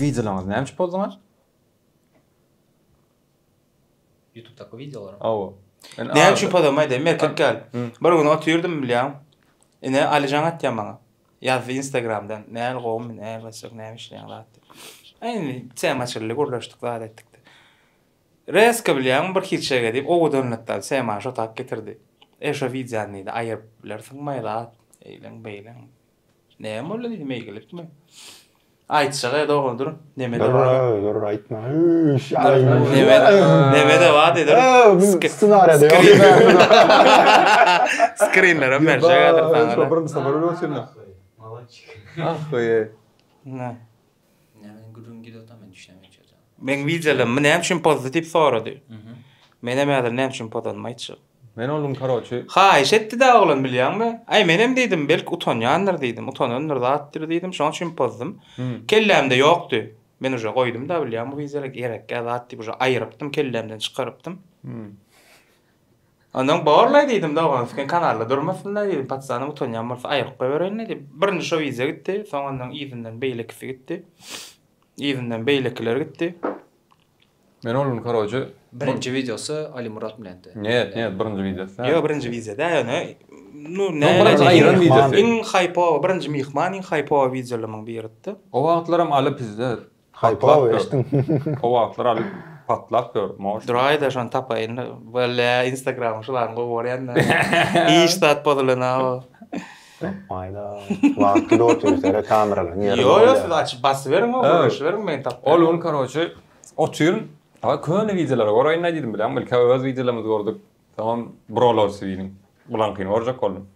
videolarınız näme bolýar? YouTube'daki videolar. Awa. Näme üçin podamaydy? Merkep gel. Bir gün oturdum bilýän. Ine Alijan atýan maňa. Ýazdy Instagramdan. Näme gowum, näme başyk, näme işleýän gatdy. Aýny çämaçylyk gurlaşdyk zat etdik. Reska bilýän bir hiçe gedip o dönletden sema şo tak getirdi. Eşo videony da aýyp bilersiň maýla. Eýlen beýlen. Näme bolan diýdim meýgelipmi? Aýtsaga dogondur. Näme de bar? Dur aýtma. Näme de bar diýdim. Ssenariýa diýip. Screenlere merjagadyr taňa. Şobrun sabırlı olsun. Ah koy. Ne? Yani gurun gidiyor men düşünemeyeceğim. Men videolarym näme üçin pozitiv sorady. Men näme näme üçin podanmaýçy. Men oğlum karoçy. Haýyş etdi da oğlum bilýärmi? Ay menem diýdim, belki utanýandyr diýdim, utanandyr zatdyr diýdim, şoň üçin pozdum. Kellemde ýokdy. Men uje goýdum da bilýärmi, bu izlek gerekkä zat diýip uje aýrypdym, kellemden çykarypdym. Ondan barlay diýdim da oğlum, sen kanalda durmasynlar diýdim, patsany utanýan bolsa aýryp goýbereň diýip. Birinji şo video gitdi, soňandan izinden beýleki gitdi. Izinden beýlekiler gitdi. Men oğlum karoçy. Birinci videosu Ali Murat bilendi. Net, birinji videosu. Yo, birinji videoda ýa-ni Ayran videosu. In hype, birinji mihman in hype videolarymyň biritdi. O wagtlaram alyp bizde. Hype eşdim. O wagtlar alyp patlap gör. Durayda şon tapaýyn. Wala Instagram şolaryň gowarýan. Iş tat bodulana. Ayda. Wagtda oturýar kameralar. Yo, siz açyp basy berin, görüş berin, men tapdy. Oğlum karoçy. Oturyn. Ha köne videolara goraýyn diýdim bilen, belki öz videolarymyzy gördük. Tamam, brolar süýüň. Bulan kyn orjak boldum.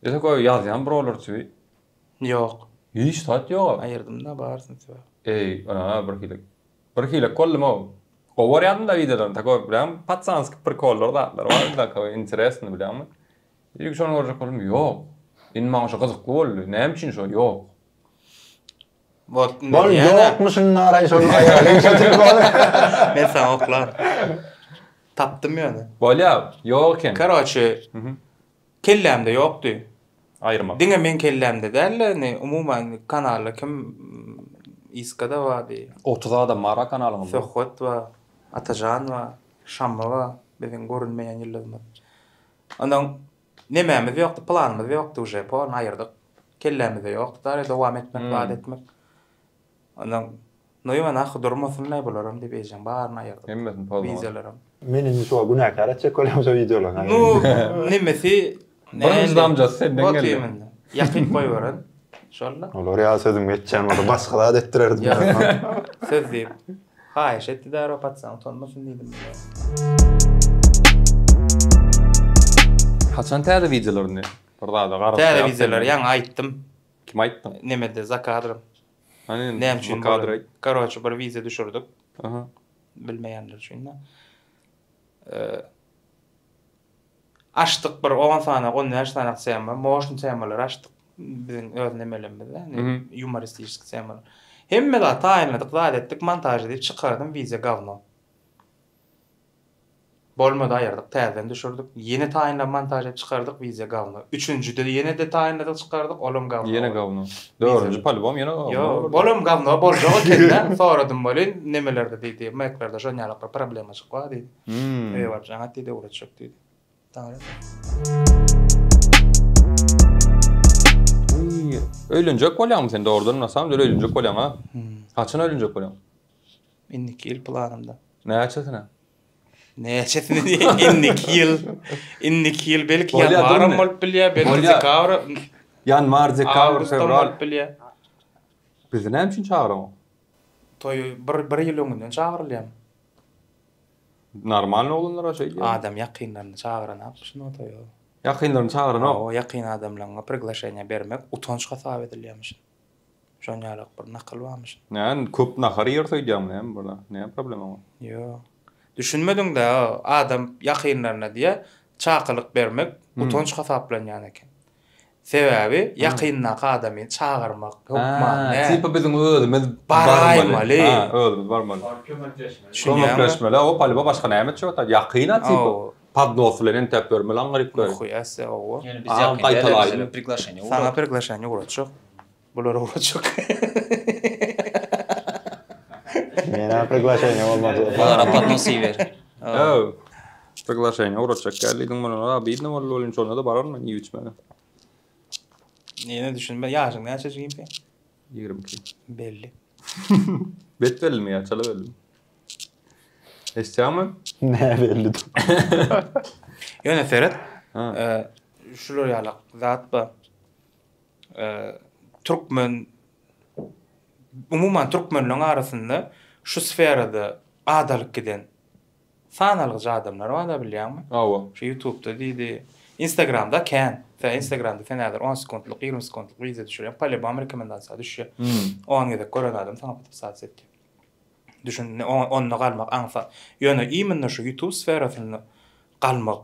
Ese koy ýazýan brolar süýü. Yok. Hiç tat ýok. Aýyrdım da barsyn süýü. Ey, ana bir hile. Bir hile kollum o. Gowarýan da videolarym takoy bilen patsanski bir kollar da var da koy interesni bilenmi. Ýek şonu orjak boldum. Ýok. In maňa şo gyzykly boldy. Näme üçin şo ýok. Bol Ýokmuşyň naraý şonu aýalyň çetirip boldy. Men sana oklar. Tapdym ýöne. Bolýar, ýok eken. Karoçy. Kellemde ýokdy. Aýrma. Diňe men kellemde däl, umuman kanalda kim iskada wady. 30 adam mara kanalyňda. Sohbet we Atajan we Şamma we biziň görünmeýän ýyllarymyz. Ondan nemämiz ýokdy, planymyz ýokdy uje, pon aýyrdyk. Kellemiz ýokdy, dara dowam etmek, wada etmek. Ondan noýman ahy durmasynlar bolaram diýip eýjan baryny aýyrdyk. Hemmesin pozma. Videolaram. Menin şu günäkär etjek bolýar şu videolar. Nu, nemesi Birinji damjasy senden geldi. Ýakyp goýberin. İnşallah. Olar ýa-sözüm geçen wada başga da etdirerdim. Söz diýip. Haýyş etdi da patsan utanmasyn diýdim. Haçan täze videolaryny? Burada da garap. Täze videolar ýa aýtdym. Kim aýtdy? Nemede zakadrym. Hani Näme üçin kadry? Karoçy bir video düşürdük. Aha. Bilmeýänler üçin. Açdyk bir 10 sana, 10 näçe sema, motion semalar açdyk. Biziň öz nemelemizde, humoristik semalar. Hemme da taýinladyk, zat etdik, montaj edip çykardym video gawno. Bolmady aýyrdyk, täzeden düşürdük. Ýene taýinlap montaj edip çykardyk, video gawno. Üçüncüde ýene de taýinladyk, çykardyk, olum gawno. Ýene gawno. Dördüncü palbom ýene gawno. Yo, bolum gawno boljak ekende. Soradym bolyn nemelerde diýdi, meklerde joňalyk bir problema çykýar diýdi. Eýwa, jaňa diýdi, uğraşak diýdi. Tamam. Öýlenjek bolýarmy sen doğrudan nasam öýlenjek bolýan ha? Kaçan öýlenjek bolýan? 2 ýyl planymda. Näçesine? Näçesine diýen 2 ýyl belki ýanwaryň bolup bilýär, belki dekabr. Ýanwar, dekabr, fevral. Bilýär. Bizi näme üçin çağıram? Toy bir ýyl öňünden çağırylýar. Normal olanlara şey. Adam ýakynlaryny çağıran apşyny toy. Ýakynlaryny çağıran O ýakyn adamlaryňa priglашение bermek utançga sabab edilýärmiş. Şoňalyk bir nakıl barmış. Näme köp nahar ýertýärm näme burada? Näme problem var? Yo. Düşünmediň da adam ýakynlaryna diýe çaqylyk bermek utançga sabaplanýan eken. Sebebi ýakynna adamy çağırmak, hukman. Tipi biziň özümiz barmaly. Ha, özümiz barmaly. Kömekleşmeli, o palba başga näme çöwtat? Ýakyna tipi. Padnoslaryn täp bermeli aňaryp görýär. Huýasy o. Yani biz ýakynda priglашение. Sana priglашение uğraşak. Bular uğraşak. Yine приглашение olmadı. Onlara patnosi ver. Evet. Приглашение uğraşacak geldiğin bana abi idne var lolun çoğuna da barar mı? Niye içmene? Yine düşün ben yaşın ne açacağım ki? 22. Belli. Bet verelim mi ya? Çalı verelim. Eşya Ne belli. Yöne Ferhat. Ha. Şular yalak zat ba. Türkmen umuman Türkmenlerin arasında şu sferada adalık giden sanalıcı adamlar var da biliyor musun? Ava. Şu YouTube'da deydi. Instagram'da can. Instagram'da fenadır 10 sekundluk 20 sekundluk video düşürüyor. Palibam rekomendasyon düşüyor. O an gedek gören adam sana patıp saat etti. Düşün onunla kalmak anfa. Yöne iminle şu YouTube sferasında kalmak.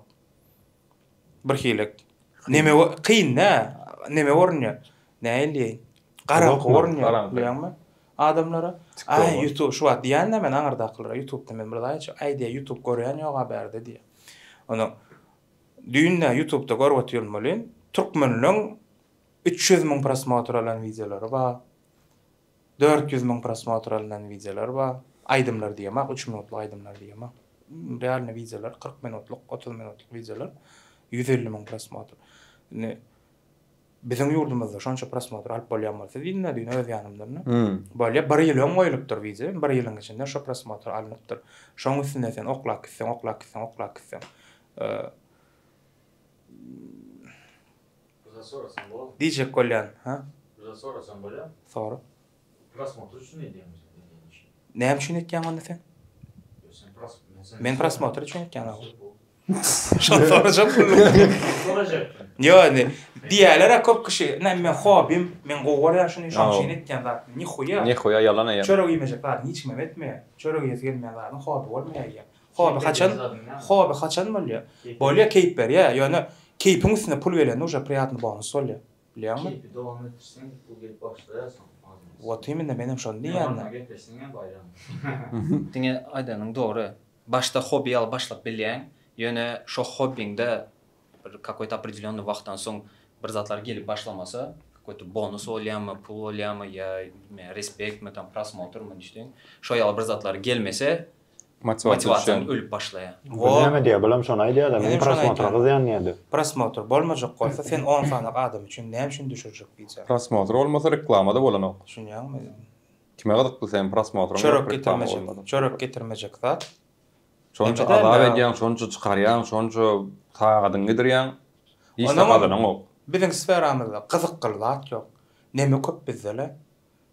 Bir hilik. Neme kıyın ne? Neme ornya? Ne elleyin? Karanlık ornya. Biliyor musun? Adamlara ay YouTube şu at diyen de men anırdaklara YouTube'da men burada hiç ay diye YouTube görüyen yok haberde diye. Onu düğünde YouTube'da görüp yolmalıyım. Türkmenlerin 300.000 prosmotr alan videoları var. 400.000 prosmotr alan videoları var. Aydımlar diyemek, 3 minutlu aydımlar diyemek. Realne videolar 40 minutluk, 30 minutluk videolar 150.000 prosmotr. Bizim yurdumuzda şonça prosmotr alıp bolýanmasa diýildi diýen öz ýanymdan. Bolýa 1 ýyl öň goýulypdyr video, 1 ýylyň içinde şo prosmotr alınıpdyr. Şoň üstünde sen oklak gitsen. Buza sorasan bolam. Diýjek bolýan, ha? Buza sorasan bolam. Sonra. Prosmotr üçin ne diýemiz? Näme üçin etken onda sen? Sen Men prosmotr üçin etken aga. Şon sorajak. sorajaktın. Ýöne diýerler köp kişi, men hobim, men gowara şunu şon etken zat. Nihuya. Nihuya yalan ya. Çörek ýemejek zat hiç mi etme. Çörek ýetgelmeýän zatın hobi bolmaýar. Hobi haçan bolýar. Bolýar keyip ber ya. Ýöne keypin üstüne pul beren uja priýatny bonus bolýar. Bilýärmi? Keypi dowam etdirsen bu gelip başlaýarsan. Wotymynda menem şonu diýýärler. Getdirsen bayram. Dine aydanın doğru. Başta hobi al başlap bilýän, ýöne şo hobbiňde bir какой-то определённый вахтдан soň bir zatlar gelip başlamasa, какой-то bonus bolýarmy, pul bolýarmy, ýa respektmi, tam prosmotrmy diýdiň. Şo ýaly bir zatlar gelmese, motivasiýan ölüp başlaýar. Näme diýär bilen şonu aýdýar da men prosmotr gyzýan näde? Prosmotr bolmajak bolsa sen 10 sanalyk adam üçin näme üçin düşürjek diýsen. Prosmotr olmasa reklamada bolanok. Şunýagmy? Kime gadyk bilsen prosmotr. Çörek getirmejek zat. Şonça adab edýän, şonça çykarýan, şonça taýadyň gidirýän. Hiç taýadyň ok. Biziň sferamyzda gyzyk kılýat ýok. Näme köp bizde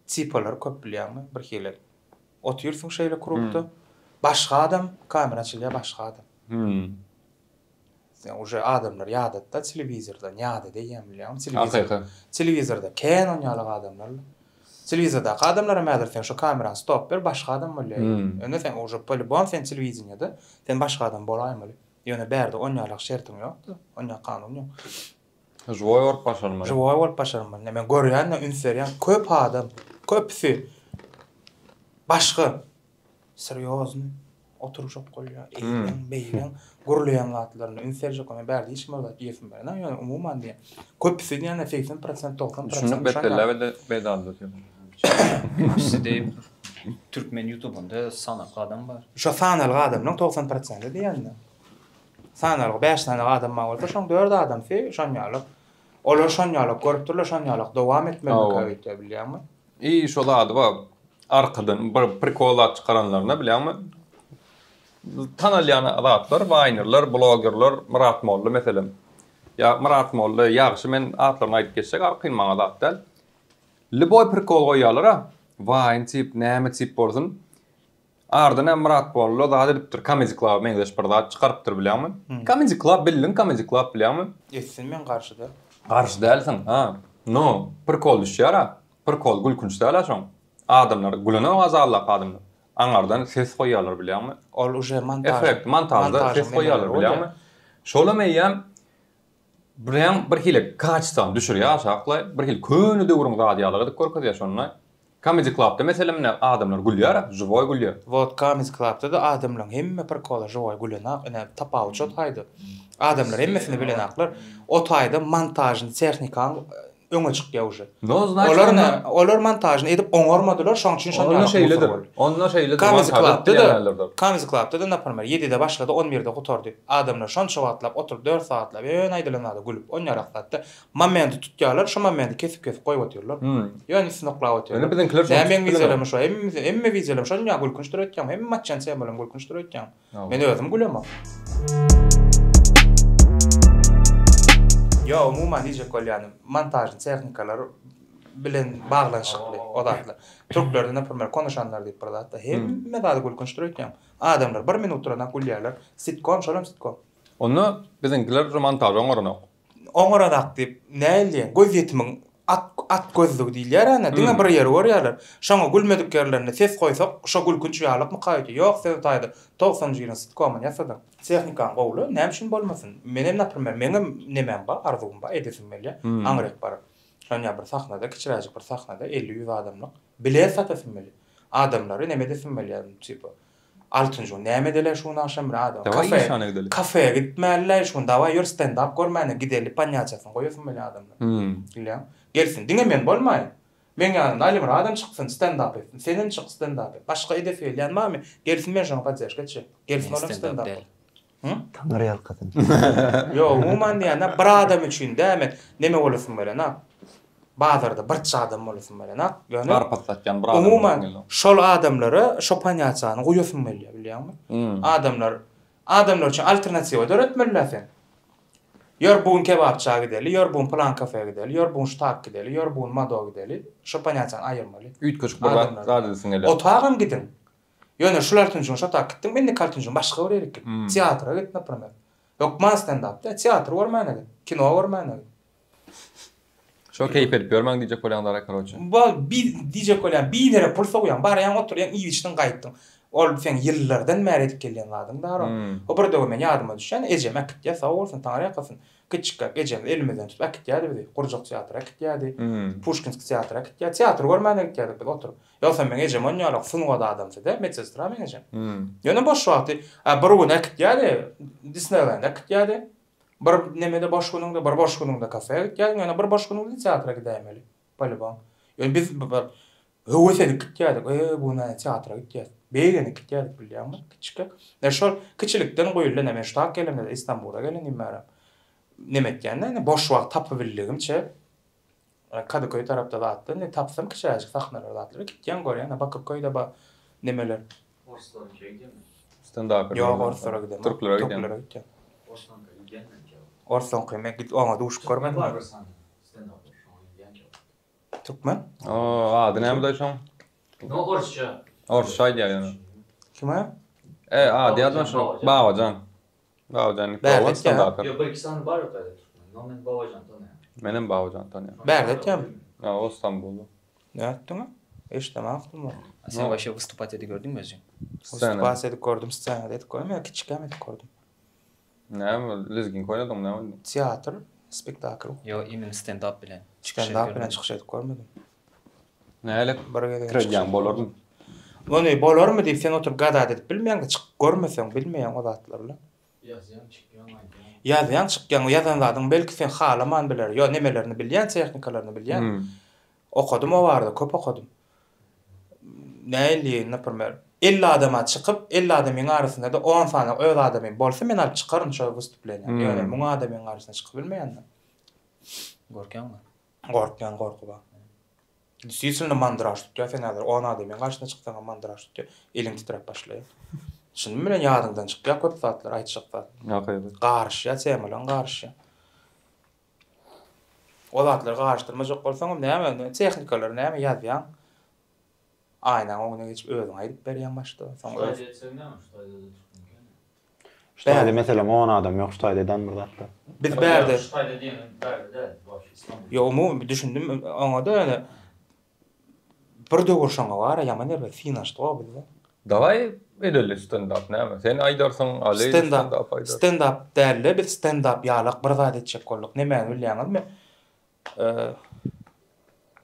tipolar köp bilýärmi? Bir hili. Oturýarsyň şeýle kurupda. Başga adam kamera açylýar, başga adam. Sen uje adamlar ýadatda telewizorda ýada diýýän bilýärmi? Telewizorda kän oňalyk adamlar. Telewizorda adamlara mädir sen şu kamerany stop ber, başga adam bolýar. Ende sen uje polybon sen telewizionyada sen başga adam bolaýmaly. Ýöne berde oňalyk şertiň ýokdy, oňa kanun ýok. Живой ort başarmaly. Живой ort başarmaly. Men görýän, ünserýän köp adam, köpsi başga seriozny oturuşyp golýar. Beýlen, gurlaýan zatlaryny ünserjek ama berde hiç mi olar ýefim ber. Ýöne umuman diýen. Köpsi diýen 80%, 90%. Şunu betellerde bedaldy. Sizde Türkmen YouTube'unda sanak adam var. Şu sanalyk adamyň 90% diýende. Sanalyk 5 tane adam bolsa, şoň 4 adam şoň ýalyk. Olar şoň ýalyk görüpdirler, şoň ýalyk dowam etmeli käwetde bilýärmi? Şolady ba arkadan bir prikolat çykaranlaryna bilýärmi? Tanalýan zatlar, waynerler, blogerler, Murat Molla meselem. Ya Murat Molla ýagşy men atlaryny aýdyp geçsek arqynmaňa zatdal. Liboy prikol goýýarlar, wayn tip, näme tip bolsun. Ardan Murat Molla da edipdir Comedy Club meňdeş bir zat çykarypdyr bilýärmi? Comedy Club bildin, Comedy Club bilýärmi? Etsin men garşyda. Garşy dälsin, ha. No, prikol düşýär. Prikol gülkünç däl şoň. Adamlar gülene azallyk adamlar. Aňardan ses goýýarlar bilýärmi? Ol uje montaj. Efekt, montajda ses goýýarlar bilýärmi? Şolameýem bir hile kaçtan düşürýär aşağı, bir hile köni döwrüň radiolygy görkezýär şonunla. Comedy Club'da meselem adamlar gülýär, живой gülýär. Wot Comedy Club'da da adamlar hemme prikola живой gülýär, ene tapawçot haýdy. Adamlar hemmesini bilenaklar. O taýda montajny, tehnikan öňe çykýar uje. No, значит, Olar montajyny edip oňarmadylar, şoň üçin şoň Onunla şeyledir. Onunla şeyledir. Comedy Club'da da. da Comedy Club'da da napyrmer 7-de başlady, 11-de gutardy. Adamlar şonça wagtlap oturup 4 saatlap aýdylanyny gülüp oňarak satdy. Momenti tutýarlar, şu momenti kesip goýup atýarlar. Ýani snoklap atýarlar. Öyle bizimkiler şu. Nämen wizelem şu, emme wizelem şu ýa gülkünçdir etýär, hem maççan sen bilen gülkünçdir etýär. Men özüm gülemem. Yo, umuman diýjek bolýany, montajy tehnikalary bilen baglanşykly, odatly. Türklerden näpirmer konuşanlar diýip barada, hemme zady gülkünçdir etýär. Adamlar 1 minut turana gülýärler. Sitcom, şolam sitcom. Onu bizimkiler montaj oňaryna. Oňaradak diýip näildi? Göz ýetimiň at gözlügi diýilýär ana. Diňe bir ýere görýärler. Şoňa gülmedik ýerlerine ses goýsak, şo gülkünç ýalypmy gaýdy? Ýok, sen taýdy. 90-njy ýylyň sitcomyny ýasadyk. Tehnikan gowly, näme üçin bolmasyn? Menem näpirmer, meňem nemem bar, arzum bar, edesim gelýär. Aňrek bar. Şoňa bir sahnada, kiçiräjik bir sahnada 50-100 adamlyk bilet satasym gelýär. Adamlary näme desim gelýär, tipi. Altıncı näme dele şunu aşam bir adam. Kafeye gitmäler şunu dawa ýör stand up görmäne gideli panyatçasyn goýasyn bile adamlar. Bilýän. Gelsin diňe men bolmaýyn. Men ýanynda alim adam çyksyň stand up etsin. Senin çyk stand up et. Başga ede feýlenmämi? Gelsin men şoňa patjak çek. Gelsin olam stand up. Tanrı ýalkatyn. Yo, umuman diýende bir adam üçin däme näme bolasyn bile na. Bazarda bir adam bolasyn bile na. Ýöne Bar patlatýan bir adam. umuman şol adamlara şo panyatçany goýasyn bile, bilýänmi? Adamlar üçin alternatiwa döretmeliler sen. Ýör bugün kebapçyga gideli, ýör bugün plan kafeye gideli, ýör bugün ştak gideli, ýör bugün mado gideli. Şo panyatçany aýyrmaly. Üýtgeç bir radysyň gelýär. Otagam gidin. Ýöne şular üçin şo tak gitdim, men de kaltyn üçin başga bir ýere gitdim. Teatra gitdim näpirmer. Ýok, man stand-upda teatr görmäne, kino görmäne. Şo keyif edip görmäň diýjek bolýanlara karoçy. Bir diýjek bolýan, bir lere pul soýan, barýan oturýan iýişden gaýtdym. Ol sen ýyllardan bäri edip gelýän adam daro. O bir döwme ýadyma düşen, ejem akitýa sag bolsun, taňry ýakasyn. Kiçik ejem elimizden tutup akitýady bizi. Gurjak teatr akitýady. Pushkinski teatr akitýady. Teatr görmäne gitýärdik biz oturup. Ýa-da men ejem oňarak sunwada adamsa-da, medsestra men ejem. Ýöne boş wagty, bir gün akitýady, Disneyland akitýady. Bir nemede boş günüňde, bir boş günüňde kafeye gitýäň, ýa-da bir boş günüňde teatra gidämeli. Polybam. Ýöne biz höweslik gitýärdik, bu näme teatra gitýär. Beýgeni gitýärdik bilýärmi? Kiçik. Şol kiçilikden goýulan näme ştak gelemde İstanbul'a gelen immäram. Näme etýände, boş wagt tapy bildigimçe Kadıköy tarapda zatdy, ne tapsam kiçiräjik sahnalar zatdy. Gitýän görýän, bakyp goýda ba nemeler. Ostan çekdim. Stand-up. Ýok, orslara gidem. Türklere gidem. Ostan gelmedi. Orsan kıymet git ona duş görmedin mi? Stand-up şu an gelmiyor. Türkmen? Adı näme daýşaň? No Orsça. Orsça ýa-da. Kime? Diýýärler şu Babacan. Babacan stand-up. Yo, bir iki sene var orada. No men Babacan tanıyorum. Menem Babacan tanıyorum. Berdet O İstanbul'da. Ne ettin mi? İşte mahfum var. Sen вообще выступать edip gördün mü özün? Vыступать edip gördüm, scenada edip gördüm. Kiçikem edip gördüm. Näme, lezgin koýdum, näme? Teatr, spektakl. Yo, imin stand-up bilen. Stand-up bilen çykyş edip görmedim. Näle? Kirýän bolarmy? Onu bolarmy diýip sen oturup gadat edip bilmeýän, çykyp görmeseň bilmeýän o zatlarla. Yazyan çıkıyor aynen. Yazyan çykýan, yazan zadyň belki sen halaman biler, yo nemelerini bilýän, tehnikalaryny bilýän. Okudum o barada, köp okudum. Näli, näpirmer, 50 adama çykyp, 50 adamyň arasynda da 10 sany öz adamyň bolsa men alyp çykaryn şo wystuplenýa. Ýöne 1000 adamyň arasyna çykyp bilmeýän. Gorkanmy? Gorkyan gorku ba. Süýsünde mandraş tutýar, sen hazır 10 adamyň garşyna çyksaň mandraş tutýar, eliň titrep başlaýar. Şunu bilen ýadyňdan çykýar köp zatlar aýtjak. Garşy, semalan garşy. O zatlar garşdyrmajak bolsaňam näme, tehnikalar näme ýazýan. Aynen onu geçip özüň aýdyp berýän başda. Şöyle etsem ne mi? Şöyle mesela 10 adam yok şöyle eden bir zatlar. Biz berde. Şöyle diýen berde baş İstanbul. Yo mu düşündüm ona da öyle. Bir de gorşaňa var, ýaman ýer finaşdy o bildi. Davay edeli stand-up näme? Sen aýdarsyň, aly stand-up aýdar. Stand-up dälle, biz stand-up ýalyk bir zat etjek bolduk. Näme bilýäňizmi?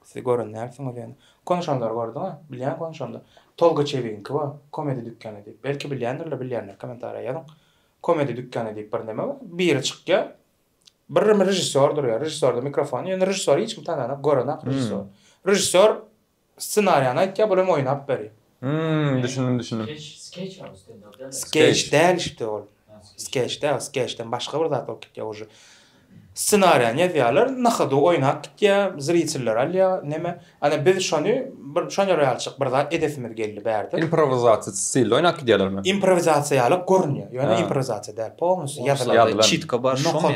Siz görün näme diýen. Konuşanlar gördüň, bilýän konuşanlar. Tolga Çevinki var, komedi dükkany diýip. Belki bilýändirler, bilýänler kommentaria ýazyň. Komedi dükkany diýip bir näme bar. Biri çykýar. bir rejissördür ya. Rejissörde mikrofon. Yani rejissör hiç kim tanınak, görenak rejissör. Rejissör ssenaryany aýtýar, bolem oýnap berýär. Düşündüm. Sketch var stand-up değil mi? Sketch däl işte ol. Sketchden başga bir zat bolup gitýär uje. Ssenaryany ýazýarlar, nahada oýnap gitýär, zritsiller alýar, näme? Ana biz şonu bir şonu realçyk bir zat edesimiz geldi berdi. Improvizasiya stil oýnak gidiyorlar. Improvizasiýalyk görünýär. Ýöne improvizasiýa däl, polnosy Ýadylar. Çitka bar şo mu?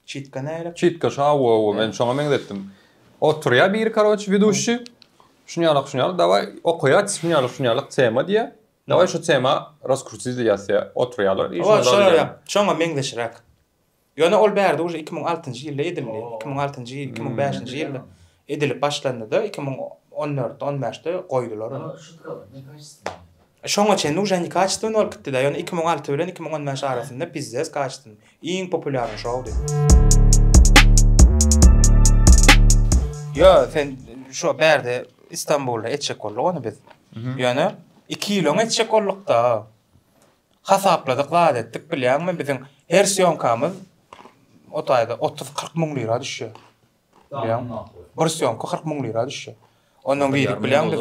Çitka näle? Çitka şawo men şoňa meň etdim. Oturýar bir karoç veduşy. Şuňalyk davay okuýar, şuňalyk tema diýe. Davay şu tema раскрутизациясy oturýarlar. Şoňa meňdeşirek. Ýöne ol berdi uje 2006-njy ýylda edildi. 2006-njy ýyl, 2005-njy ýylda edilip başlandy da 2014-15-de goýdular. Şutka var. Ne kaçsın? Şoňa çenli uje kaçtyn ol gitdi da. Ýöne 2006 bilen 2015 arasynda bizdes kaçtyn. Iň populýar şowdy. Ya sen şu berdi İstanbul'da etçek olduk onu biz. Yani 2 ýyl etçek oldukda hasapladyk, zat etdik bilýärmi bizim her syomkamyz o taýda 30-40 000 lira düşýär. Bilýärmi? Bir syomka 40 000 lira düşýär. Onuň beýlik bilýärmi?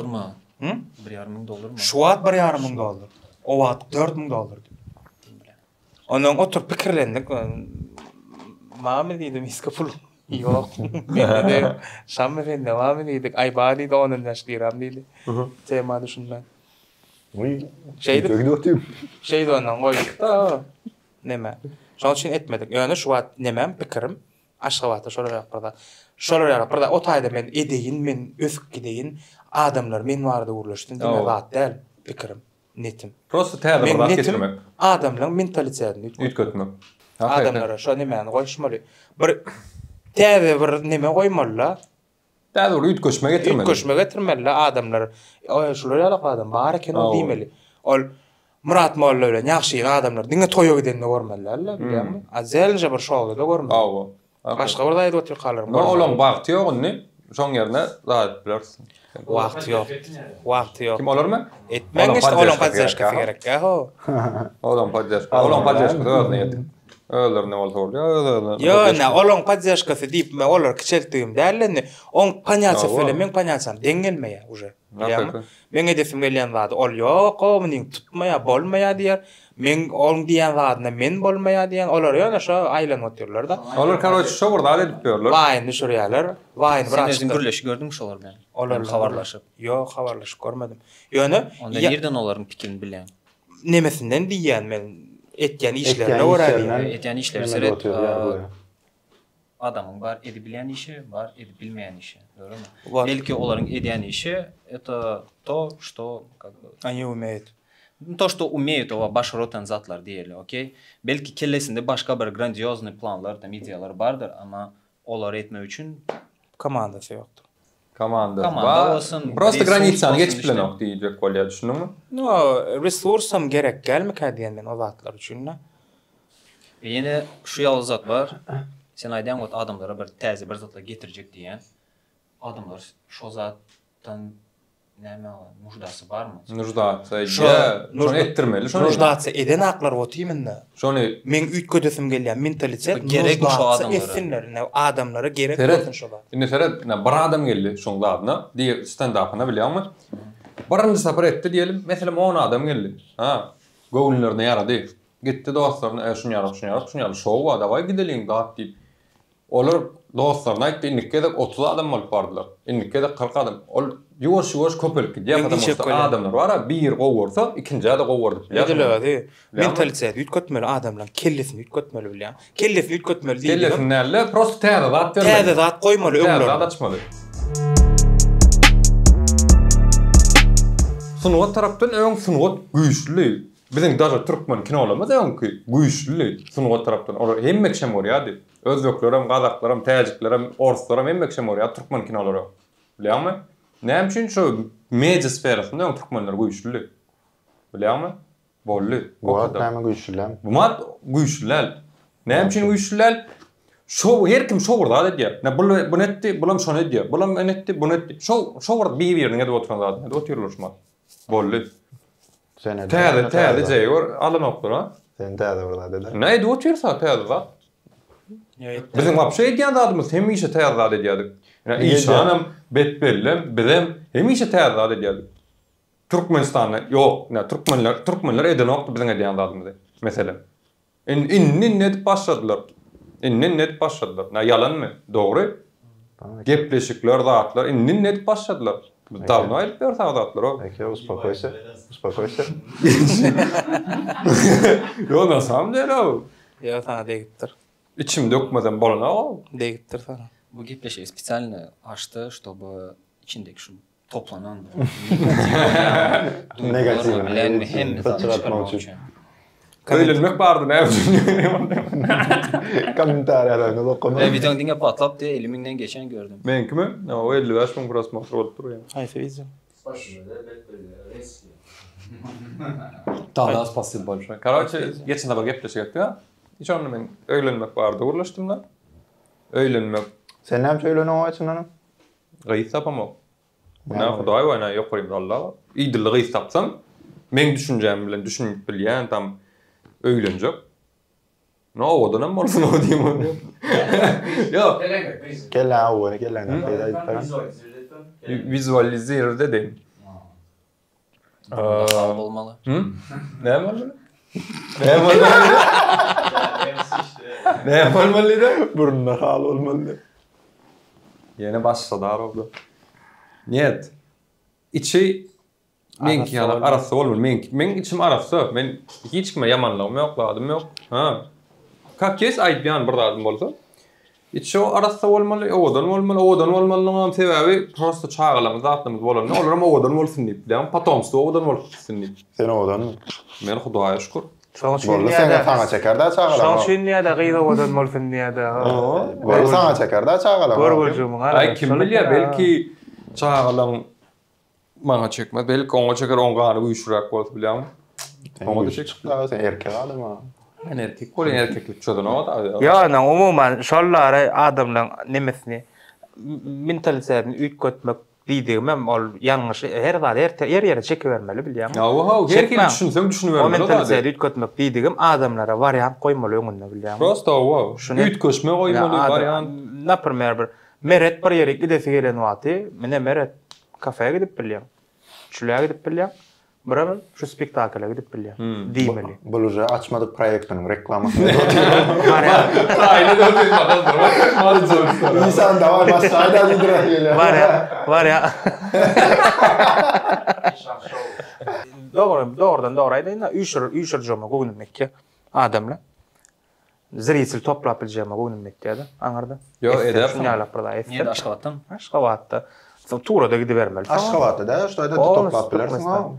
$1,5 $1,5 mu? Şu wagt $1,5 o wagt $4,000. Onuň oturup pikirlendik. Mama diýdim iska pul. Yok. Mende şam efendi devam ededik. Aybadi da onun yaşlıram diýdi. Tema düşünmän. Uy. Şeydi ondan goýduk da. Näme? Şoň üçin etmedik. Ýöne şu wagt nemem pikirim aşgabatda şolar ýaparda. Şolar ýaparda o taýda men edeýin, men ösüp gideýin. Adamlar men barada uğurlaşdym. Diňe zat däl pikirim. Netim. Prosta täze bir zat getirmek. Adamlaryň mentalitetini ütkötmek. Adamlara şo nemeni goýşmaly. Bir täze bir neme goýmalylar. Täze bir ütköşme getirmeli. Ütköşme getirmeliler adamlar. O şular ýalak adam bar eken o diýmeli. Ol Murat Molla bilen ýaxşy adamlar diňe toýa gidenini görmeliler, bilýärmi? Azelje bir şowda da görmeli. Awa. Başga bir daýda otur kalırım. No olan wagty ýokny, şoň ýerine zat bilersin. Wagt ýok. Wagt ýok. Kim olarmy? Etmeň işte olan padjaşka gerek. Ho. Olan padjaşka. Olan padjaşka öňe ýetdi. Ölerine bolsa Yo, na olan padjaşkasy diýip men olar kiçeltdim dällerini. On panyatsa fele men panyatsam deňgelmeýär uje. Bilýärmi? Men edesim gelýän zat ol ýok, o meniň tutmaýa, bolmaýa diýer. Men ol diýen zatna men bolmaýa diýen olar ýa-da şo aýlanyp oturlar da. Olar karoç şo burda edip berler. Vaýyn düşürýärler. Vaýyn Sen özüň gürleşi gördün mü şolar bilen? Olar habarlaşyp. Yo, habarlaşyp görmedim. Ýöne Onda nerden olaryň pikirini bilýän? Nemesinden diýen men etken işlerine uğradı. Etken işler seret adamın var edebilen işi, var edebilmeyen işi. Doğru mu? Belki olaryň edýän işi это то, что как бы они умеют. То, что умеют ова başarotan zatlar diýeli, okey? Belki kellesinde başka bir grandiozny planlar, tam ideýalar bardyr, ama olar etmek üçin komandasy ýokdur. Komanda olsun. Prosta granitsany geçip bilenok diýjek bolýar, düşündiňmi? No, resursam gerek gelmek diýen men o zatlar üçin. Ýene şu ýaly zat bar. Sen aýdan got adamlara bir täze bir zatlar getirjek diýen. Adamlar şo zatdan näme nujdasy barmy? Nujdasy. Şonu ettirmeli. Nujdasy eden aklar otyymynda. Şonu men ütködesim gelýän mentalitet gerek şu adamlara. Adamlara gerek bolsun şo zat. Indi seret bir adam geldi şoň zadyna, diýip stand-up'yna bilýärmi? Birinji sapar etdi diýelim, meselem 10 adam geldi. Ha, gowunlaryna ýarady. Gitdi dostlaryna, şuňalyk şow var, daway gidelim zat diýip. Olar dostlaryna aýtdy, indikde 30 adam bolup bardylar. Indikde 40 adam. Ol ýuwaş köpelik diýip adamlar bar, bir gowursa, ikinji adam gowurdy. Edilýärdi. Mentalitet ütkötmeli adamlar, kellesini ütkötmeli bilýär. Kellesini ütkötmeli diýip. Kellesini näle, prosta täze zat bermeli. Täze zat goýmaly öňlerine. Täze açmaly. Sunugat tarapdan öň sunugat güýçli. Biziň daja türkmen kinolarymyz öňki güýçli sunugat tarapdan. Olar hemmek şem bolýardy. Özbeklerim, gazaklarym, täjiklerim, oruslarym hemmek şem bolýar türkmen kinolary. Bilýärmi? Näme üçin şu media sferasynda öň türkmenler güýçli. Bilýärmi? Bolly. Buat näme güýçliler? Bumat güýçliler. Näme üçin güýçliler? Şo her kim şo burda diýär. Ne bu netdi, bulam şo netdi. Bulam netdi, bu netdi. Şo burda bir ýerine de oturan zat. Ne otururlar Bolly. Täze jeýor, alanypdyr ha. Sen täze burda dedi. Näde otursa täze zat. Bizim wapşe edýän zadymyz hemişe täze zat edýärdik. Yani işanam, betbellem, bizem hemişe täze zat edýärdik. Türkmenistanda ýok, Türkmenler eden okdy biziň edýän zadymyzy. Meselem. Inni net başladylar. Inni net başladylar. Na yalanmy? Dogry. Gepleşikler, zatlar inni net başladylar. Davno aýyp ber zatlar o. Peki, uspokойся. Uspokойся. Yo, na samym dele o. Ya sana degipdir. İçim dökmeden bolana o. Degipdir sana. Bu gepleşeyi специально açtı, чтобы içindeki şu toplanan Negatifini. bilen hem çıkartmak için. Öýlenmek bardy, näme düşünýärem? Kommentaryalarını okuma. Videonun dinge patlap diye elimden geçen gördüm. Menkimi? O 55 bin prosмотр bolup dur yani. Hayfa bizim. Спасибо, да, это резко. Daha spasibo большое. Короче, geçen sabah gepleşik etdi ya. Hiç onu men öýlenmek bardy, uğraşdym da. Öýlenmek Sen näme söýlenen o için hanım? gysy tapamok. Buna Hudaý we näme ýokaryp Allah. Ýydyly gysy tapsam, men düşünjem bilen düşünip bilýän tam öýlenjek. No, odanam bolsun o diýim. Yok. Gel awwal, gel lan. Vizualizer dedim. Hal olmalı. Ne var? Ne var? Ne olmalı? Burnuna hal olmalı. Yeni başladı arada. Niyet. İçi menki yana arası olmalı. Men içim arası. Men hiç kime yamanlığım yok, ladım yok. Ha. Kaç kez ayıp yan burada adım olsa. İçi o arası olmalı, odan olmalı. Sebebi prosto çağırlamız, aklımız olan. Ne olur ama odan olsun deyip. Yani patomsu odan olsun deyip. Sen odan mı? Men Hudaýa şükür. Bolly sen sana çeker çağıram. Şoňşyn ýa-da gyýda odan bolsun ýa-da. Bolly sana çeker çağıram. Görgüjümiň Ay kim bilýär, belki çağılan maňa çekmez, belki oňa çeker oňa uýuşurak bolsa bilýärmi? Oňa da çekip sen erkek adam ha. men erkek bolýan erkeklik çöden o da. Ýa-da umuman şollary adamlaryň nemesini mentalitetini üýtgetmek diýdigim hem ol ýalňyş her zat her ýere çekibermeli bilýärmi? Ya o her kim düşünsem O düşünübermeli o da. mentalitetini üýtgetmek diýdigim adamlara variant goýmaly öňünde bilýärmi? Prosto o. Üýtgeşme goýmaly variant. Napример bir meret bir ýere gidesi gelen wagty, mene meret kafeye gidip bilýär. Şuraya gidip bilýär. Biraber şu spektakla gidip bilýär. Diýmeli. Bu uje açmadyk proýektiň reklamasy. Aýna döwlet bakan. İnsan da var, başlaýda diýdiler. Var ya. Doğrudan aýdýan, üýşür joma goýulmak adamlar. Zriýsil toplap biljema goýulmak diýdi. Aňarda. Yo, eder. Niye Aşgabat'tan? Aşgabatda. Tuğrada gidivermeli. Aşgabatda da şoýda toplap bilersiň ha.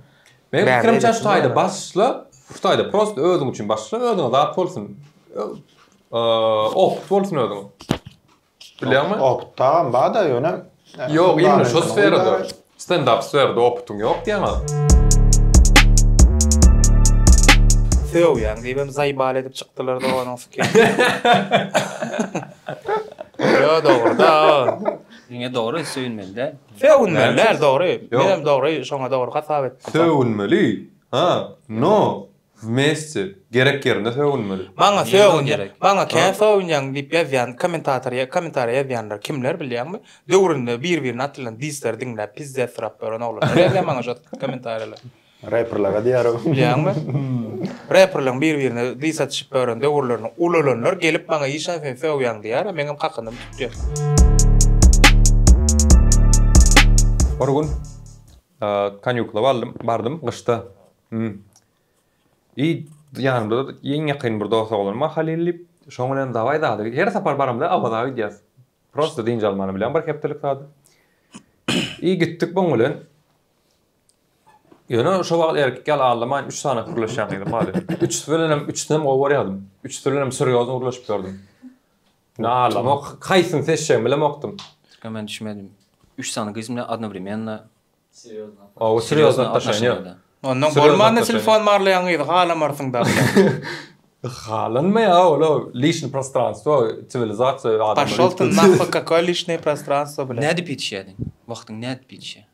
Men fikrimçe şoýda başla, şoýda prost özüň üçin başla, özüňe zat bolsun. Bolsun özüňe. Bilýärmi? Tamam, bada ýöne. Yok, imle şu sferada. Stand-up sferada optun yok diýemez. Söw ýa-ni diýip zaýbal edip çykdylar da onuň fikri. Yo, dogry. Yine doğru söylenmeli de. Söwnmeler dogry. Benim dogry şoňa dogry hasap etdim. Sövünmeli. Ha, no. Vmesте. Gerek yerinde sövünmeli. Bana Niye söwün gerek? gerek. Bana käse söwünýän diýip ýazýan kommentar ýazýanlar kimler bilýärmi? Döwründe bir-birini atylan disler diňläp pizza sırap beren oglar. Ýazýan bana şu kommentarlar. Rapperlara diýär. Bilýärmi? Rapperlaryň bir-birini dis atyşyp beren döwürlerini ulalanlar gelip bana ýyşan sen söwýän diýär, meňem hakynda tutýar. Bir gün kanyukla bardım kışta. Yanımda da en yakın bir dost oğlan mahalleli. Şoň bilen daway dady. Her sapar baramda awada gidýäs. Prosto diňje almany bilen bir hepdelik dady. Gitdik bu bilen. Ýöne şo wagt erkek gel alman 3 sany kuruluşan ýa-da mali. 3 tane gowy ýadym. 3 tane serýozny urlaşyp gördüm. Nala, mo kaýsyn seçsem bilen okdum. Ben düşünmedim. 3 tane kızımla одновременно. Серьезно. O serýozny отношения. Ondan Serýozny bolmanda отношения. telefon marlayan ýa-da halamarsın da. Хаlanma ya ola личное пространство, цивилизация adam. Пошёл ты нахуй, какое личное пространство, блядь. Ne dip yetişedin? Vaktin ne dip yetişe?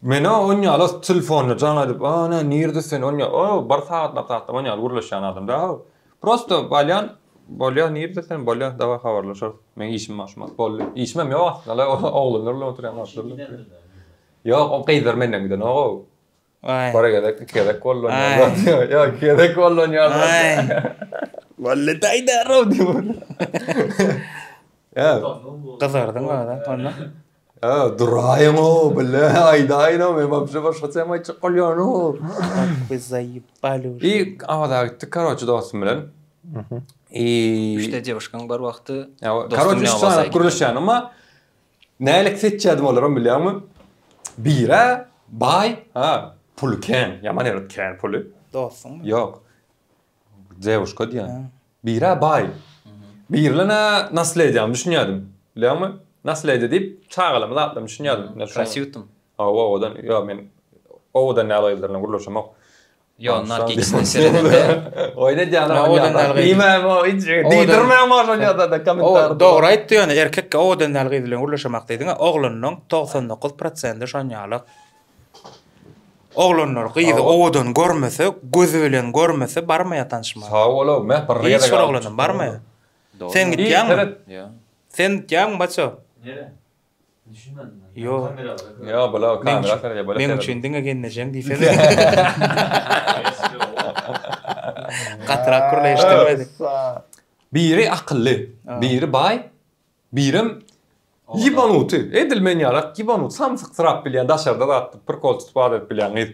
Mena onya alas telefonla jana dip, ana nerdesin onya, bar saat naptatda onya gurlaşan adam da. Prosto balyan Bolya nirde sen bolya dava habarlaşar. Men işim başmak bolly. İşmem yok. Ala oğlunlarla oturan. Yok, o qeýdar menden giden o. Ay. Para gedek kollon. Ay. Ya gedek kollon ya. Ay. Vallahi taýdar diyor. Ya. Kızardın mı da ondan? Ya durayım o billahi aydayno men babşa başga semay çykolýan o. Biz zayıf balur. İyi avada gittik karoçu dostum bilen. Üçte девушкаң бар wagty. Ya karoçu sana kuruluşan ama nälik seçýärdim olaram bilýärmi? Bire bay ha pulken yaman eretken pulu. Dostum mu? Yok. Девушка diýär. Bire bay. Birlene nasıl edýär düşünýärdim. Bilýärmi? Nasıl edýär diýip çağalamy atlam düşünýärdim. Красивтым. Odan ya men odan näleýärlerine guruluşamak. Yo, nar ikisini seredinde. Oyna canım. Odan näleýär. İmam o hiç diýdirmem maşa da komentar. O doğru aýtdy ýöne erkekke odan näleýär bilen ulaşamak diýdiň. Oglanyň 99% şonýalyk. Oglanyň gyýdy odan görmese, gözü bilen görmese barmaýa tanışmak. Sağ ol, men Hiç bir oglanyň barmaýa. Sen gitýäňmi? Ya. Sen gitýäňmi baço? Nere? Düşünmedim ben. Yo. Kamera. Ya bula kamera karya bula. Men üçin diňe gelnejem diýsen. Gatrak kurleşdirmedi. Biri akıllı, biri bay, birim yibanutu. Edilmen yarak yibanut samsyk sırap bilýän daşarda da atdy, bir kol tutup adet bilýän.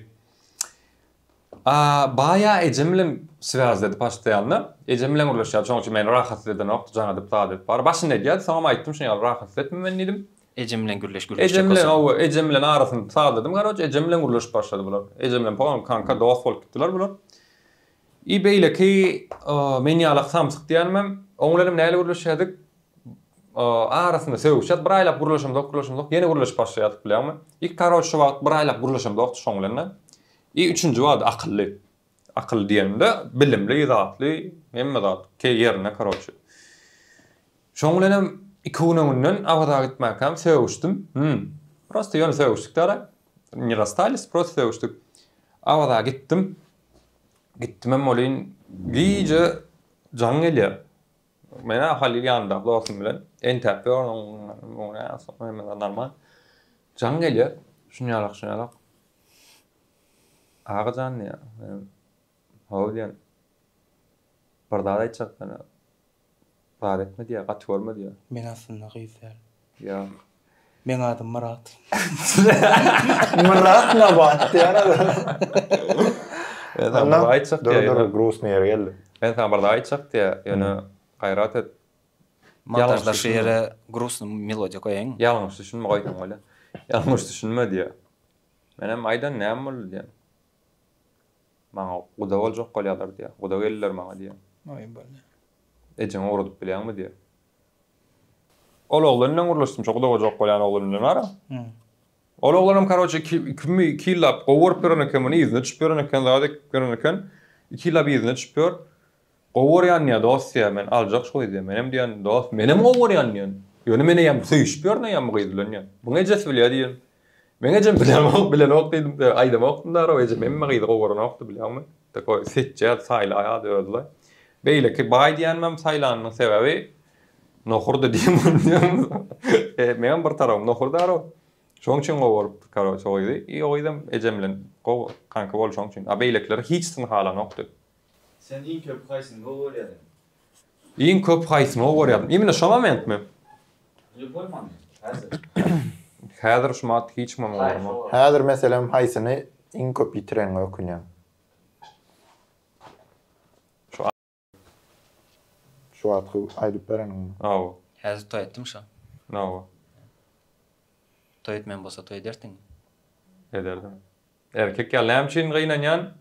Baya ejemlem svязdedi paşdaýanna. Ejemlem urlaşýar, çoňçy men rahat eden ok, jana dip adet bar. Başynda diýär, sana aýtdym şeňa rahat etmem diýdim. Ejemlen gürleş. Ejemlen arasyny sağladım garaç, ejemlen urlaş başlady bular. Ejemlen pagan kanka dost bolup gitdiler bular. İbeyle ki men ýalyk samsyk diýärmem, oňlarym näle urlaşýardyk? Arasynda söwüşýät, bir aýlap gurlaşamdyk, ýene gurlaş başlaýardyk bilýärmi? İlk karaç şu wagt bir aýlap gurlaşamdyk şoňlarna. Üçüncü wagt akylly. Akıl diýende bilimli, zatly, hemme zat ke ýerine karaç. Şoňlarym ikonumundan avada gitmäkem söwüşdim. Prosta ýöne söwüşdik dara. Ne rastались, prosta söwüşdik. Avada gittim. Gitmem olin giýje jaň gelýär. Mena halil ýanda dostum bilen entep ona sonra normal. Jaň gelýär. Şunýalyk. Ağa jan ýa. Howdiýan. Bardada çakdyna. Bar etme diýär, gat görme diýär. Men aslında gyýsar. Ya. Men adym Murat. Murat nabat ýa-da. Ben barda aýtsak diýär. Grusny ýere geldi. Ben sana barda aýtsak diýär. Ýöne gaýrat et. Montajdaşı yere грустный melodiya koyayım. Ýalňyş düşünme goýdum öyle. Ýalňyş düşünme diýär. Menem aýdan näme boldy diýär. Maňa guda boljak bolýarlar diýär. Guda geldiler maňa diýär. Oy boldy. Ejem urudyp bilýärmi diýär. Ol oglanyň urlaşdym, çok da boljak bolýan oglanyň ara. Ol oglanam karoçy 2 ýyllap gowurup berene kemini izne çyp berene ken zady berene ken 2 ýyllap izne çyp ber. Gowuryan ýa dosya men aljak şoý diýär. Menem diýen dost, menem gowuryan ýa. Ýöne mene ýam süýüş berne ýam gyýdylan ýa. Buňa jes bilýär diýen. Men ejim bilen ok diýdim, aýdam okdum da, ejim emme gyýdy gowuran okdy bilýärmi? Takoy seçjä saýla ýa döwdüler. Beýle ki baý diýenmem saýlanyň sebebi nohurda diýmem. Men bir tarapym nohurda ara. Şoň üçin gowurup karoçy goýdy. Goýdum ejemlen kanka bol şoň üçin. Beýlekler hiç syn halan okdy. Sen in köp kaysın gol ýadym. Iň köp haýsy gowurýardym. Imine şo momentmi? Любой момент. Hazır. Häzir şu mat hiç momenti. Häzir meselem haýsyny iň köp ýitiren ökünýär. Şu wagty aýdyp berenim. Aw. Häzir toý etdim şo. Aw. Toý etmen bolsa toý ederdiň. Ederdim. Erkek ýallam çyn gynanýan.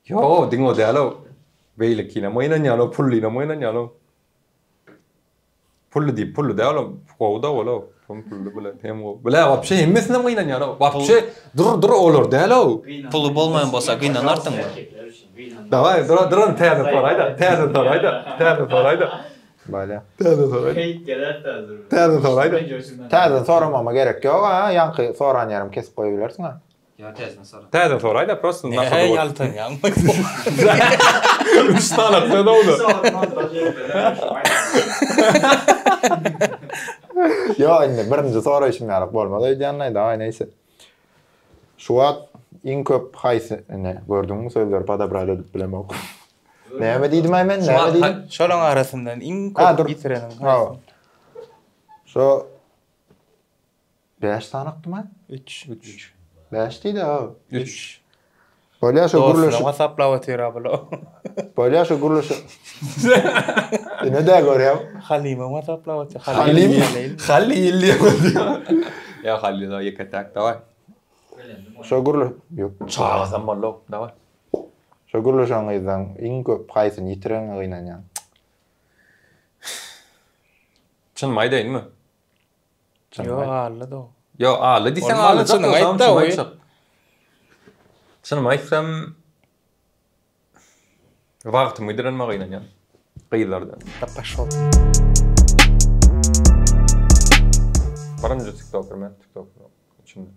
Yo, diňo dälo. Beýle kine moýnanýan, o pullyna moýnanýan. Pullu diýip pullu dälo. Gowda bola. Pullu bilen hem o. Bula wapşe hemmesine moýnanýan. Wapşe dur olur dälo. Pulu bolmayan bolsa gynanardyň. Davay, duran täze sorayda. Täze sorayda. Bale. Täze sorayda. Kayıt gelir de hazır. Täze sorayda. Täze soramama gerek ýok. Ýanky soran ýerim kesip goýberlersiň ha. Ya tezden sonra. Täze sorayda, prosto Ne nasıl yaltan ýa. 3 tane da oldu. Yo, indi birinji soraşym ýarak bolmady diýänler da, neyse. Şu wagt iň köp haýsy gördüňmi sözler padabrada edip bilemok. Näme diýdim men? Näme diýdim? Şolaň arasyndan iň Ha, dur. köp ýitirenim. Ha. Şu 5 tanykdymy? 3. 5 diýdi ha. 3. Bolýa şu guruluş. WhatsApp'la otyr abla. Bolýa şu guruluş. Ne de görýär? Halima WhatsApp'la otyr. Halim. Halil diýär. Ya Halil da yeketek da. Şu guruluş. Yok. Çağırsam bollo da. Şu guruluşaňyzdan iň köp haýsyny ýitiren gynanýan. Çyn maýdaýynmy? Yo, alla da. Yo, ala diýsen Olmaly ala çynyň aýt da, oý. Çyn maýsam wagtymy direnme gynanýan. Gyýlardan. Tapaşol. Barınca TikToker men TikToker içinde.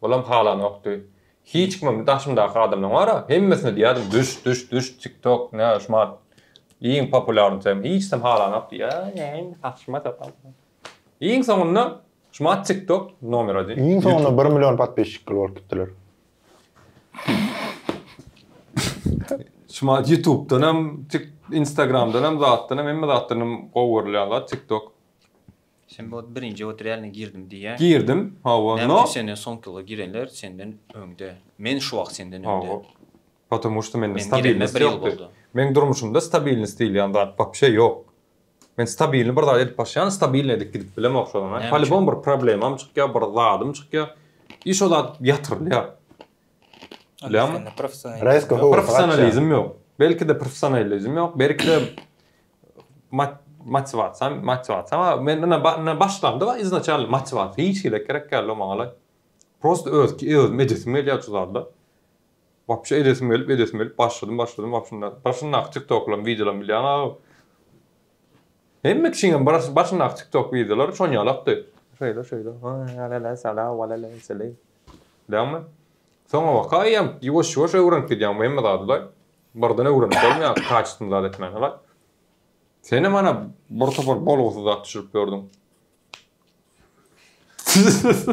Olam halan okdy. Hiç kimim daşymdaky adamlar wara, hemmesine diýdim düş TikTok ne şmat. Iň populär tem hiç kim halan okdy. Ya, haşmat apam. Iň soňunda şmat TikTok nomer adi. Iň soňunda 1 milyon patbeşik bolup gitdiler. Şmat YouTube'dan hem Instagram'dan hem zatdan hem zatdan gowurlaýarlar TikTok. Sen bu birinci o realine girdim diye. Girdim. Hava Ne no. senden son kilo girenler senden öňde. Men şu wagt senden Hava. öňde. Потому что mende Men stabilность girelme bir yıl ýokdy. boldu. Men durmuşumda stabilность diýil ýa-da bak bir şey yok. Men stabilni bir daha edip başlayan stabilne edip gidip bilemok şolan. Ne Halbon bir problemam çykýar, bir zadım çykýar. Iş ola ýatyrylýar. Bilemmi? Reis go. Profesionalizm yok. Belki de profesionalizm yok. Belki de motivatsiýa, ama men na başlamda wa izначально motivatsiýa hiç gerek geldi maňa. Prosta öz medyasym ýa-da Vapşa edesim gelip başladım. Başına TikTok'la videolar bilýän. Hemme kişinin başına TikTok videoları şoň ýalapdy. Şöyle. La sala wala la salay. Däme? Soňa wakaýam ýuwaş öwrenip gidýän hemme dadlar. Bardan öwrenip bolmaýar, kaçdymlar etmän. Seni mana bir topar bolgusu da düşürüp gördüm.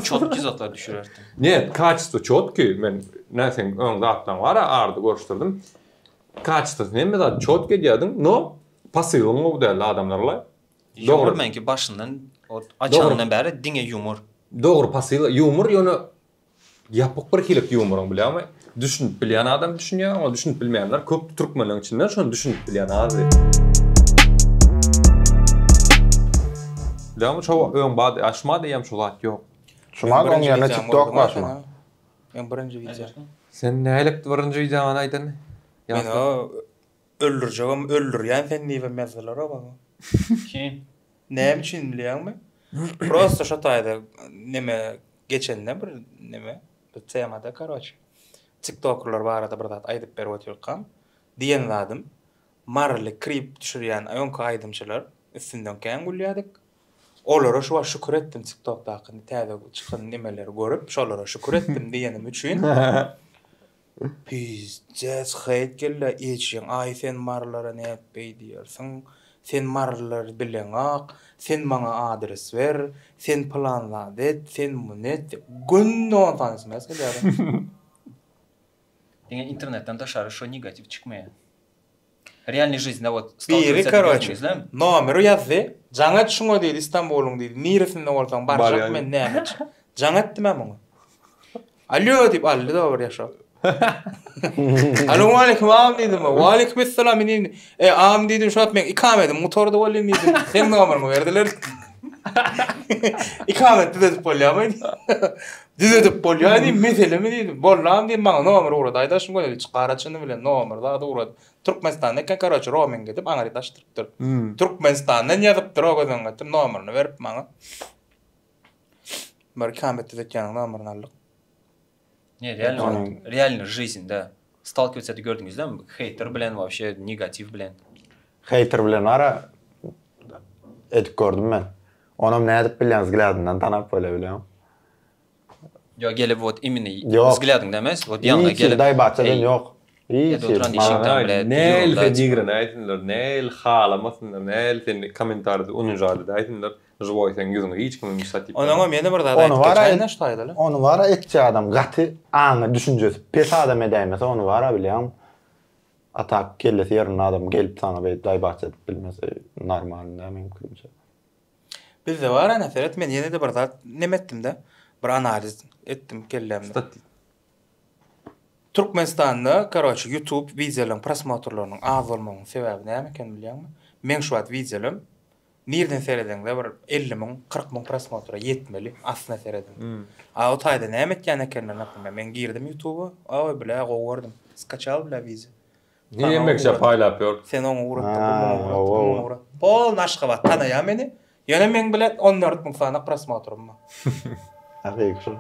Çotki zatlar düşürerdim. Ne, kaçtı çotki. Men näsen öň zatdan wara ardy görüşdirdim. Kaçtı. Neme da çotki diýdim. No, pasylym bu däl adamlarla. Doğru menki başından o açandan beri diňe yumor. Doğru pasyl yumor ýöne ýapyk bir hilik yumorun bilýärmi? Düşünüp bilýän adam düşünýär, ama düşünüp bilmeýänler köp türkmenliň içinden şonu düşünüp bilýän az. Däme şu öň bady aşma diýem şu zat ýok. Şuma da ýa-da TikTok başma. Ben birinci video. Sen nälik birinji videoňy aýdyn? Men o öldürjegem öldürýän sen niwe meselelere bak. Kim? Näme üçin bilýärmi? Prosta şo taýda neme geçende bir neme bir temada karoç. TikTok'lar barada bir zat aýdyp berip oturýan. Diýen zadım marly krip düşürýän aýonka aýdymçylar üstünden kän gülýärdik. Olara şu şükür etdim TikTok'da täze çykan nemeleri görüp şolara şükür etdim diýenim üçin. Pizdes hayt gelle eçin ay sen marlara ne etbey diýersiň. Sen marlar bilen ak, sen maňa adres ver, sen planla det, sen munet günno tansmaz gelýär. Diňe internetten daşary şo negativ çykmaýar. Реальной жизни вот Biri короче. Номер ýazdy. Jaňat şuňa diýdi Istanbul'un diýdi. Niresinde bolsaň barjak men näme? Jaňat diýmem oňa. Alo diýip aldy da bir ýaşap. Assalamu alaykum am diýdim. Wa alaykum assalam diýdim. Am diýdim şo men ikametim motorda bolýan diýdim. Sen nomeryňy berdiler. Ikamet diýip bolýarmy? Diýip bolýany meselemi diýdim. Bollam diýdim maňa nomer urady. Aýdaşym gönderi çykaraçyny bilen nomer da urady. Türkmenistan'da kan karoç roaming edip aňa taşdyrypdyr. Türkmenistan'dan ýazypdyr o gözüň gatym nomerini berip maňa. Bir ikamet edýän nomerini aldyk. Не, реально жизньда сталкиваться это gördüňiz mi? Hater bilen вообще negativ bilen. Hater bilen ara edip gördüm men. Onam näde bilýän zgladyndan tanap bole bilýän. Yo gelip вот именно взглядың demez, вот ýanyna gelip. Daý bahçeden ýok. İyi Ya da oturan şey. işin bilen. Nel fenigren aytınlar, nel halamasınlar, nel sen komentarda unujady aytınlar. Jwoy sen yüzüňe hiç kimin misatip. Onuňa meni bir zat Onu var aýtdy. ya- Näşe taýdaly? Onu var etçi adam gaty aňy düşünjesi. Pes adam edämese onu var bilýän. Atak kellesi ýerine adam gelip sana beýip daýbaçy bilmese normal mümkinçe. Bizde var ana Ferhat, men ýene de bir zat nemetdim-de, bir analiz etdim kellemde. Statik. Türkmenistanda karaçy YouTube wideolaryň prosmotorlarynyň az bolmagynyň sebebi näme eken bilýärmi? Men şu wagt wideolarym nerden seredeňde bir 50.000, 40.000 prosmotora yetmeli aslında seredeň. O taýda näme etken ekenler näme? Men girdim YouTube'a, awy bile gowurdum. Skaçal bile wize. Niye emekşe paýlapýar? Sen onu uğrattın, Ha, bunu o. uğrattın. Bol naşqabat tanaya meni. Ýöne men bilen 14.000 sana prosmotorum var. Hakyky şu.